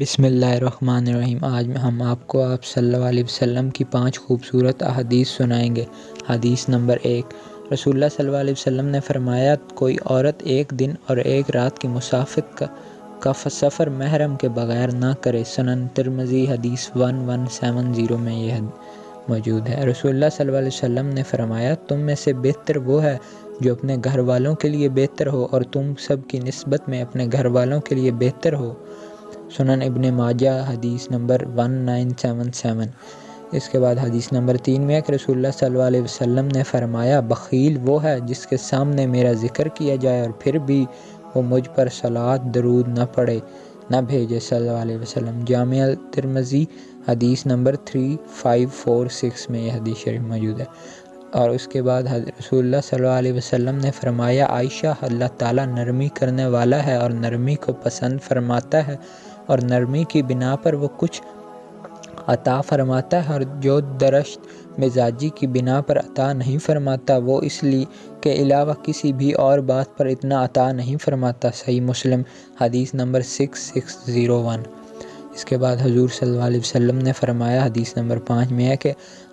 بسم اللہ الرحمن الرحیم۔ آج ہم آپ کو صلی اللہ علیہ وسلم کی 5 خوبصورت احادیث سنائیں گے۔ حدیث نمبر 1۔ رسول اللہ صلی اللہ علیہ وسلم نے فرمایا، کوئی عورت ایک دن اور ایک رات کی مسافت کا سفر محرم کے بغیر نہ کرے۔ سنن ترمذی حدیث 1170 میں یہ موجود ہے۔ رسول اللہ صلی اللہ علیہ وسلم نے فرمایا، تم میں سے بہتر وہ ہے جو اپنے گھر والوں کے لیے بہتر ہو اور تم سب کی نسبت میں اپنے گھر والوں کے لیے بہتر ہو۔ سنن ابن ماجہ حدیث نمبر 1977۔ اس کے بعد حدیث نمبر 3 میں ہے کہ رسول اللہ صلی اللہ علیہ وسلم نے فرمایا، بخیل وہ ہے جس کے سامنے میرا ذکر کیا جائے اور پھر بھی وہ مجھ پر صلاۃ درود نہ بھیجے صلی اللہ علیہ وسلم۔ جامع ترمذی حدیث نمبر 3546 میں یہ حدیث شریف موجود ہے۔ اور اس کے بعد رسول اللہ صلی اللہ علیہ وسلم نے فرمایا، عائشہ، اللہ تعالیٰ نرمی کرنے والا ہے اور نرمی کو پسند فرماتا ہے، اور نرمی کی بنا پر وہ کچھ عطا فرماتا ہے، اور جو درشت مزاجی کی بنا پر عطا نہیں فرماتا وہ اس کے علاوہ کسی بھی اور بات پر اتنا عطا نہیں فرماتا۔ صحیح مسلم حدیث نمبر 6601۔ اس کے بعد حضور صلی اللہ علیہ وسلم نے فرمایا، حدیث نمبر 5 میں ہے کہ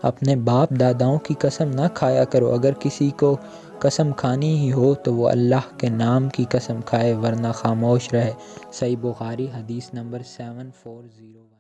اپنے باپ داداؤں کی قسم نہ کھایا کرو، اگر کسی کو قسم کھانی ہی ہو تو وہ اللہ کے نام کی قسم کھائے ورنہ خاموش رہے۔ صحیح بخاری حدیث نمبر 7401۔